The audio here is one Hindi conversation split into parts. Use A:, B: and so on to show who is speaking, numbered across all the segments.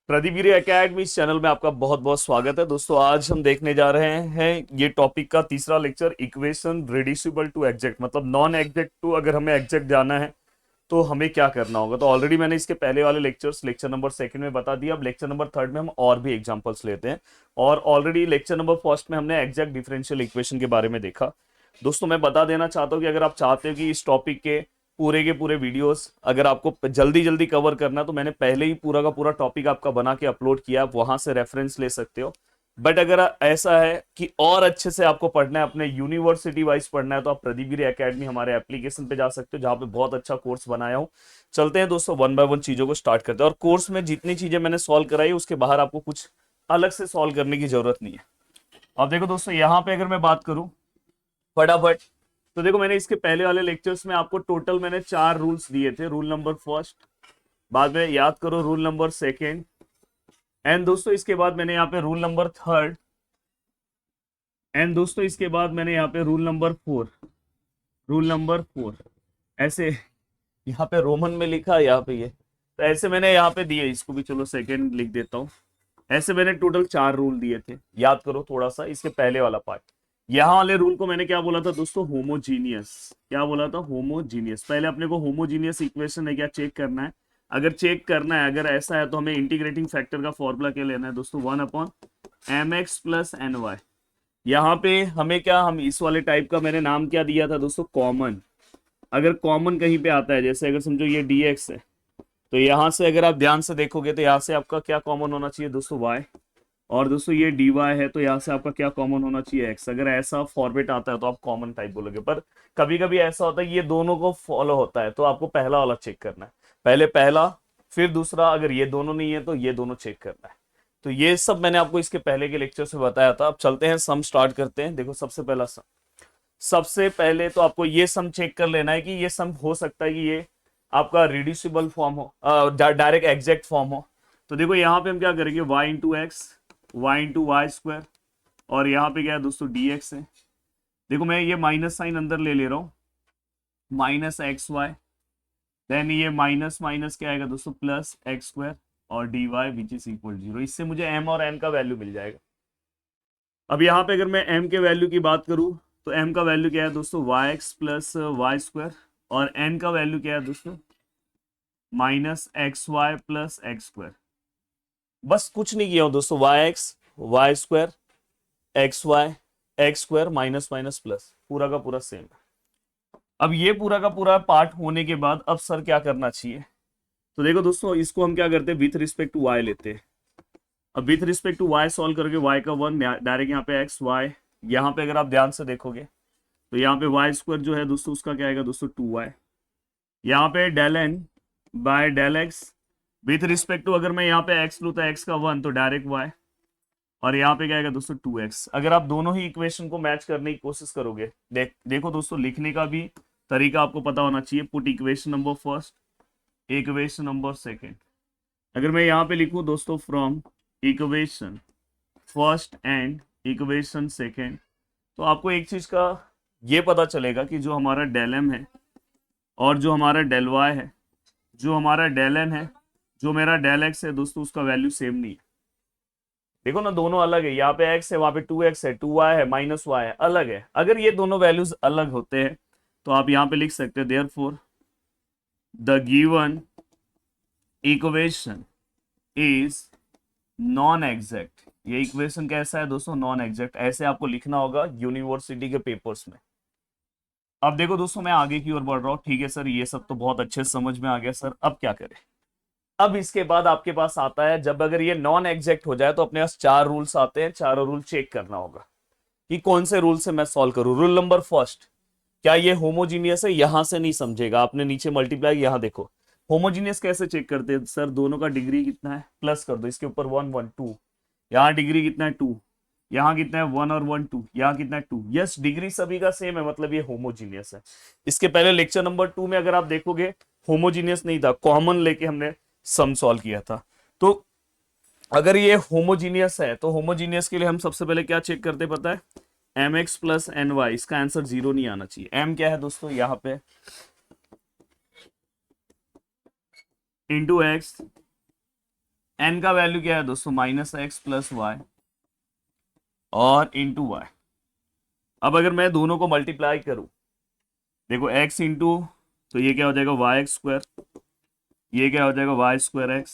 A: प्रदीप गिरी एकेडमी इस चैनल में आपका बहुत बहुत स्वागत है दोस्तों। आज हम देखने जा रहे हैं ये टॉपिक का तीसरा lecture, equation reducible to exact, मतलब नॉन एग्जैक्ट टू अगर हमें एग्जैक्ट जाना है तो हमें क्या करना होगा। तो ऑलरेडी मैंने इसके पहले वाले लेक्चर्स लेक्चर नंबर सेकंड में बता दिया। अब लेक्चर नंबर थर्ड में हम और भी एग्जांपल्स लेते हैं, और ऑलरेडी लेक्चर नंबर फर्स्ट में हमने एग्जैक्ट डिफरेंशियल इक्वेशन के बारे में देखा। दोस्तों मैं बता देना चाहता हूँ कि अगर आप चाहते हो कि इस टॉपिक के पूरे वीडियोस अगर आपको जल्दी जल्दी कवर करना है तो मैंने पहले ही पूरा का पूरा टॉपिक आपका बना के अपलोड किया, आप वहां से रेफरेंस ले सकते हो। बट अगर ऐसा है कि और अच्छे से आपको पढ़ना है, अपने यूनिवर्सिटी वाइज पढ़ना है, तो आप प्रदीप गिरी एकेडमी हमारे एप्लीकेशन पे जा सकते हो, जहां पे बहुत अच्छा कोर्स बनाया हूं। चलते हैं दोस्तों, वन बाय वन चीजों को स्टार्ट करते हैं। और कोर्स में जितनी चीजें मैंने सॉल्व कराई उसके बाहर आपको कुछ अलग से सॉल्व करने की जरूरत नहीं है। अब देखो दोस्तों, यहाँ पे अगर मैं बात करूं फटाफट, तो देखो मैंने इसके पहले वाले लेक्चर्स में आपको टोटल मैंने 4 रूल्स दिए थे। रूल नंबर फर्स्ट, बाद में याद करो रूल नंबर सेकेंड, एंड दोस्तों इसके बाद मैंने यहाँ पे रूल नंबर थर्ड, एंड दोस्तों इसके बाद मैंने यहाँ पे रूल नंबर फोर ऐसे यहाँ पे रोमन में लिखा, यहाँ पे ये तो ऐसे मैंने यहाँ पे दिए। इसको भी चलो सेकेंड लिख देता हूँ। ऐसे मैंने टोटल 4 रूल दिए थे, याद करो थोड़ा सा इसके पहले वाला पार्ट। यहाँ वाले रूल को मैंने क्या बोला था दोस्तों, होमोजीनियस। क्या बोला था? होमोजीनियस। पहले अपने को होमोजीनियस इक्वेशन है क्या चेक करना है। अगर चेक करना है, अगर ऐसा है, तो हमें इंटीग्रेटिंग फैक्टर का फॉर्मूला क्या लेना है दोस्तों, 1/mx प्लस ny। यहाँ पे हमें क्या, हम इस वाले टाइप का मैंने नाम क्या दिया था दोस्तों, कॉमन। अगर कॉमन कहीं पे आता है, जैसे अगर समझो ये dx है, तो यहाँ से अगर आप ध्यान से देखोगे तो यहाँ से आपका क्या कॉमन होना चाहिए दोस्तों, y। और दोस्तों ये dy है, तो यहाँ से आपका क्या कॉमन होना चाहिए, x। अगर ऐसा फॉर्मेट आता है तो आप कॉमन टाइप बोलोगे, पर कभी कभी ऐसा होता है ये दोनों को फॉलो होता है, तो आपको पहला वाला चेक करना है। पहले पहला फिर दूसरा, अगर ये दोनों नहीं है तो ये दोनों चेक करना है। तो ये सब मैंने आपको इसके पहले के लेक्चर से बताया था। अब चलते हैं, सम स्टार्ट करते हैं। देखो सबसे पहला सम, सबसे पहले तो आपको ये सम चेक कर लेना है कि ये सम हो सकता है कि ये आपका रिड्यूसिबल फॉर्म हो, डायरेक्ट एग्जैक्ट फॉर्म हो। तो देखो यहाँ पे हम क्या करेंगे, y इंटू वाई और यहाँ पे क्या है दोस्तों, dx है। देखो मैं ये माइनस साइन अंदर ले ले रहा हूँ, -xy, देन ये माइनस माइनस क्या आएगा दोस्तों, +x² और dy विच इज इक्वल 0। इससे मुझे m और n का वैल्यू मिल जाएगा। अब यहाँ पे अगर मैं m के वैल्यू की बात करूँ तो m का वैल्यू क्या है दोस्तों, yx प्लस y², और n का वैल्यू क्या है दोस्तों, -xy प्लस x²। बस कुछ नहीं किया हूं दोस्तों, y² xy x² minus minus plus, पूरा का पूरा सेम। अब ये पूरा का पूरा पार्ट होने के बाद अब सर क्या करना चाहिए, तो देखो दोस्तों इसको हम क्या करते हैं, विथ रिस्पेक्ट टू y लेते हैं। अब with respect to y solve करके y का 1 डायरेक्ट यहाँ पे x y, यहाँ पे अगर आप ध्यान से देखोगे तो यहाँ पे y² जो है दोस्तों उसका क्या आएगा दोस्तों, 2y। यहाँ पे del n by del x, with respect to अगर मैं यहाँ पे x लूँ तो x का 1 तो डायरेक्ट y, और यहाँ पे क्या आएगा दोस्तों 2x। अगर आप दोनों ही इक्वेशन को मैच करने की कोशिश करोगे, देखो दोस्तों लिखने का भी तरीका आपको पता होना चाहिए। Put equation number first, equation number second. अगर मैं यहाँ पे लिखूँ दोस्तों, from equation first and equation second, तो आपको एक चीज का ये पता चलेगा कि जो हमारा डेल m है और जो हमारा डेल y है, जो हमारा डेल n है, जो मेरा डेल x है दोस्तों, उसका वैल्यू सेम नहीं है। देखो ना, दोनों अलग है। यहाँ पे x है, वहां पे 2x है, 2y है, -y है, अलग है। अगर ये दोनों वैल्यूज अलग होते हैं तो आप यहाँ पे लिख सकते हैं, therefore the given equation is non exact. ये इक्वेशन कैसा है दोस्तों, नॉन एग्जैक्ट। ऐसे आपको लिखना होगा यूनिवर्सिटी के पेपर्स में। अब देखो दोस्तों मैं आगे की ओर बढ़ रहा हूँ। ठीक है सर, ये सब तो बहुत अच्छे से समझ में आ गया सर, अब क्या करें। अब इसके बाद आपके पास आता है, जब अगर ये नॉन एग्जैक्ट हो जाए तो अपने पास 4 रूल्स आते हैं। चारों रूल चेक करना होगा कि कौन से रूल से मैं सॉल्व करूं। रूल नंबर फर्स्ट, क्या ये होमोजीनियस है, यहां से नहीं समझेगा आपने, नीचे मल्टीप्लाई, यहां देखो होमोजीनियस कैसे चेक करते हैं सर, दोनों का डिग्री कितना है प्लस कर दो, इसके ऊपर 1 1 2, यहाँ डिग्री कितना है 2, यहाँ कितना है 1 और 1 2, यहाँ कितना है 2। यस, डिग्री सभी का सेम है, मतलब ये होमोजीनियस है। इसके पहले लेक्चर नंबर 2 में अगर आप देखोगे होमोजीनियस नहीं था, कॉमन लेके हमने सम सॉल्व किया था। तो अगर ये होमोजीनियस है तो होमोजीनियस के लिए हम सबसे पहले क्या चेक करते पता है, mx प्लस ny। इसका आंसर 0 नहीं आना चाहिए। m क्या है दोस्तों, यहाँ पे इंटू एक्स एन का वैल्यू क्या है दोस्तों, -x+y और इंटू वाई। अब अगर मैं दोनों को मल्टीप्लाई करूं, देखो x इंटू, तो ये क्या हो जाएगा y² ये क्या हो जाएगा y²x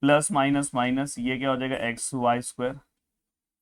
A: प्लस माइनस माइनस ये क्या हो जाएगा xy²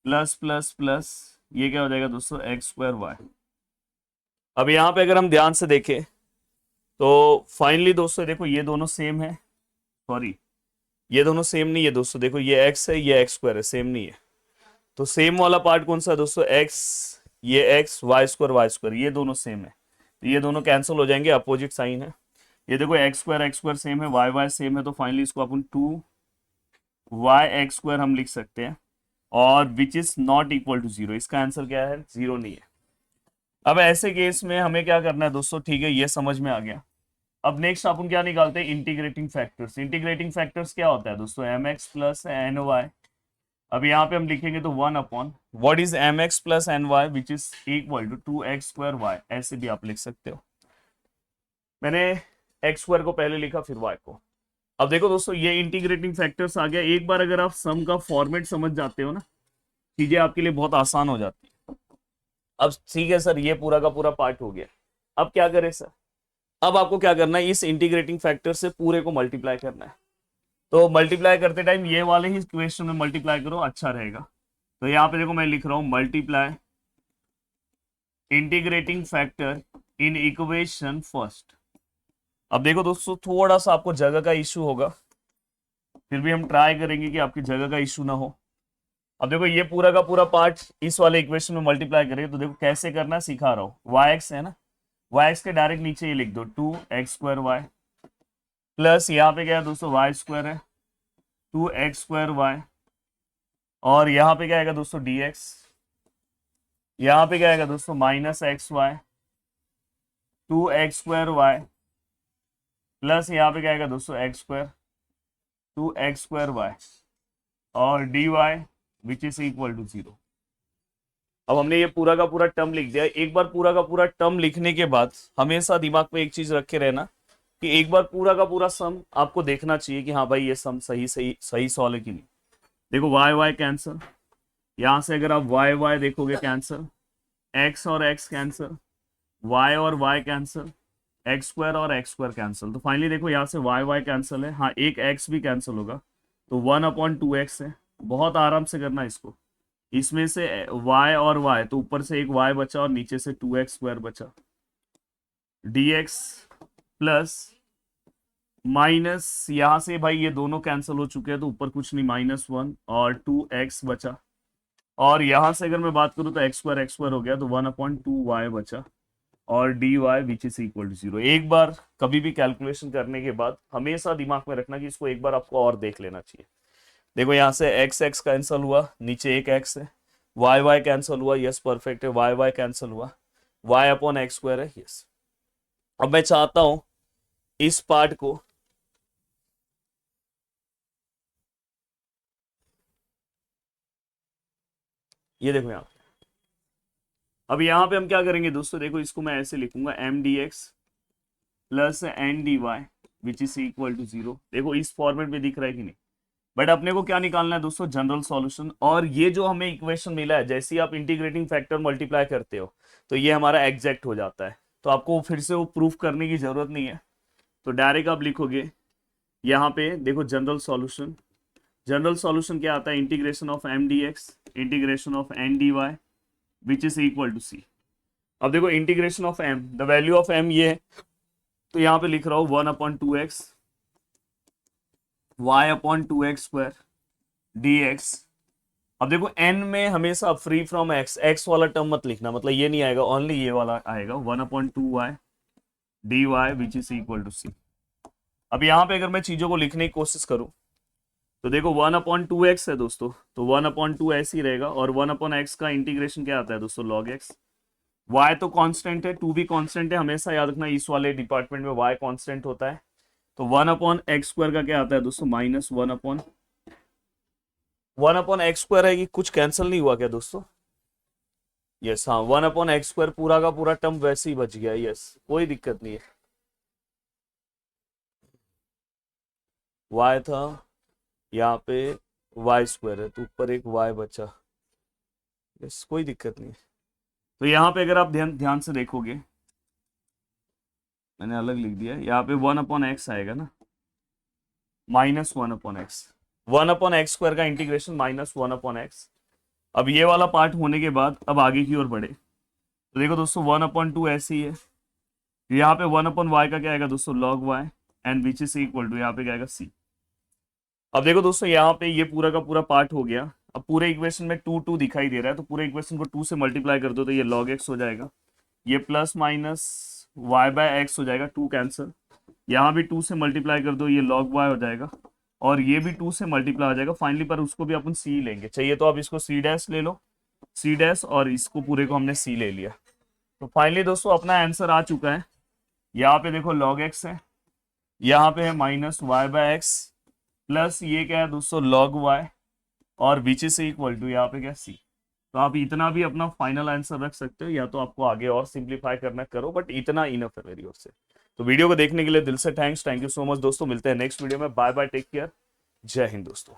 A: प्लस प्लस प्लस ये क्या हो जाएगा दोस्तों x²y। अब यहाँ पे अगर हम ध्यान से देखें तो फाइनली दोस्तों देखो ये दोनों सेम है, सॉरी ये दोनों सेम नहीं है दोस्तों, देखो ये x है ये x² है, सेम नहीं है। तो सेम वाला पार्ट कौन सा है दोस्तों, x, ये x y² ये दोनों सेम है, तो ये दोनों कैंसिल हो जाएंगे, अपोजिट साइन है। ये देखो x² सेम है, y सेम है, तो फाइनली इसको अपन 2yx² हम लिख सकते हैं, और which is not equal to 0। इसका आंसर क्या है, 0 नहीं है। अब ऐसे केस में हमें क्या करना है दोस्तों, ठीक है ये समझ में आ गया। अब नेक्स्ट अपन क्या निकालते हैं, इंटीग्रेटिंग फैक्टर्स। इंटीग्रेटिंग फैक्टर्स क्या होता है दोस्तों, mx प्लस ny। अब यहाँ पे हम लिखेंगे तो 1 upon what is mx plus ny which is equal to 2x² y, ऐसे भी आप लिख सकते हो। मैंने x² को पहले लिखा फिर y को। अब देखो दोस्तों ये इंटीग्रेटिंग फैक्टर्स आ गया। एक बार अगर आप सम का फॉर्मेट समझ जाते हो ना, चीजें आपके लिए बहुत आसान हो जाती है। अब ठीक है सर, ये पूरा का पूरा पार्ट हो गया, अब क्या करें सर, अब आपको क्या करना है, इस इंटीग्रेटिंग फैक्टर से पूरे को मल्टीप्लाई करना है। तो मल्टीप्लाई करते टाइम ये वाले ही इक्वेशन में मल्टीप्लाई करो, अच्छा रहेगा। तो यहाँ पे देखो मैं लिख रहा हूं multiply integrating factor in equation first. अब देखो दोस्तों थोड़ा सा आपको जगह का इश्यू होगा, फिर भी हम ट्राई करेंगे कि आपकी जगह का इश्यू ना हो। अब देखो ये पूरा का पूरा पार्ट इस वाले इक्वेशन में मल्टीप्लाई करेंगे, तो देखो कैसे करना सिखा रहा हूँ। yx है ना, yx के डायरेक्ट नीचे ये लिख दो 2x² y प्लस यहाँ पे क्या है दोस्तों y² है 2x² y, और यहाँ पे क्या आएगा दोस्तों dx, यहाँ पे क्या आएगा दोस्तों -xy 2x² y प्लस यहाँ पे क्या आएगा दोस्तों x² 2x² y और dy which is equal to 0। अब हमने ये पूरा का पूरा टर्म लिख दिया। एक बार पूरा का पूरा टर्म लिखने के बाद हमेशा दिमाग में एक चीज रखे रहना कि एक बार पूरा का पूरा सम आपको देखना चाहिए कि हाँ भाई ये सम सही सही सही सॉल्व है कि नहीं। देखो y कैंसर, यहां से अगर आप y देखोगे कैंसर, x और x कैंसर, y और y कैंसर, x² और x² कैंसर। तो फाइनली देखो यहाँ से y कैंसिल है, हाँ एक x भी कैंसिल होगा, तो 1/2x है। बहुत आराम से करना इसको, इसमें से y और y, तो ऊपर से एक y बचा और नीचे से 2x² बचा, dx प्लस माइनस यहां से भाई ये दोनों कैंसिल हो चुके हैं, तो ऊपर कुछ नहीं -1 और 2x बचा, और यहां से अगर मैं बात करूं तो x² हो गया, तो 1/2y बचा और dy which is equal to 0। एक बार कभी भी कैलकुलेशन करने के बाद हमेशा दिमाग में रखना कि इसको एक बार आपको और देख लेना चाहिए। देखो यहाँ से x कैंसिल हुआ, नीचे एक x है, y कैंसिल हुआ, यस परफेक्ट है, y कैंसिल हुआ, y/x² है, यस। अब मैं चाहता हूं इस पार्ट को ये देखो यहाँ, अब यहाँ पे हम क्या करेंगे दोस्तों, देखो इसको मैं ऐसे लिखूंगा mdx plus ndy which is equal to 0। देखो इस फॉर्मेट में दिख रहा है कि नहीं, बट अपने को क्या निकालना है दोस्तों, जनरल सॉल्यूशन। और ये जो हमें इक्वेशन मिला है, जैसे ही आप इंटीग्रेटिंग फैक्टर मल्टीप्लाई करते हो तो ये हमारा एग्जैक्ट हो जाता है, तो आपको फिर से वो प्रूफ करने की जरूरत नहीं है। तो डायरेक्ट आप लिखोगे यहाँ पे, देखो जनरल सॉल्यूशन, जनरल सॉल्यूशन क्या आता है, integration of mdx integration of ndy which is equal to c। अब देखो integration of m, the value of m ये है, तो यहाँ पे लिख रहा हूँ 1/2x y/2x² dx। अब देखो n में हमेशा फ्री फ्रॉम x वाला टर्म मत लिखना, मतलब ये नहीं आएगा, ओनली ये वाला आएगा 1/2y dy which is equal to c। अब यहाँ पे अगर मैं चीजों को लिखने की कोशिश करूं तो देखो 1/2x है दोस्तों, तो 1/2 ऐसे ही रहेगा, और 1/x का इंटीग्रेशन क्या आता है दोस्तों log x। y तो कांस्टेंट है, 2 भी कांस्टेंट है, हमेशा याद रखना इस वाले डिपार्टमेंट में y कांस्टेंट होता है। तो 1/x² का क्या आता है दोस्तों -1/x² है कि कुछ कैंसिल नहीं हुआ क्या दोस्तों, यस हाँ 1/x² पूरा का पूरा टर्म वैसे ही बच गया, यस कोई दिक्कत नहीं है। y था यहाँ पे वाई स्क्वायर है तो ऊपर एक वाई बचा, बस कोई दिक्कत नहीं। तो यहाँ पे अगर आप ध्यान ध्यान से देखोगे, मैंने अलग लिख दिया, यहाँ पे 1/x आएगा ना, -1/x, 1/x² का इंटीग्रेशन -1/x। अब ये वाला पार्ट होने के बाद अब आगे की ओर बढ़े तो देखो दोस्तों 1/2 ऐसे ही है, यहाँ पे 1/y का क्या आएगा दोस्तों, log y, and which is equal to यहाँ पे क्या आएगा c। अब देखो दोस्तों यहाँ पे ये पूरा का पूरा पार्ट हो गया। अब पूरे इक्वेशन में 2 2 दिखाई दे रहा है तो पूरे इक्वेशन को 2 से मल्टीप्लाई कर दो तो ये log x हो जाएगा, ये प्लस माइनस y/x हो जाएगा, 2 कैंसिल, यहाँ भी 2 से मल्टीप्लाई कर दो, ये log y हो जाएगा, और ये भी 2 से मल्टीप्लाई हो जाएगा फाइनली, पर उसको भी अपन c लेंगे, चाहिए तो आप इसको c' ले लो, c', और इसको पूरे को हमने c ले लिया। तो फाइनली दोस्तों अपना आंसर आ चुका है। यहाँ पे देखो log x है, यहाँ पे है -y/x, प्लस ये क्या है दोस्तों log y, और विच इज इक्वल टू यहाँ पे क्या c। तो आप इतना भी अपना फाइनल आंसर रख सकते हो, या तो आपको आगे और सिंप्लीफाई करना करो, बट इतना इनफ है मेरी ओर से। तो वीडियो को देखने के लिए दिल से thanks, thank you so much दोस्तों, मिलते हैं नेक्स्ट वीडियो में, बाय बाय, टेक केयर, जय हिंद दोस्तों।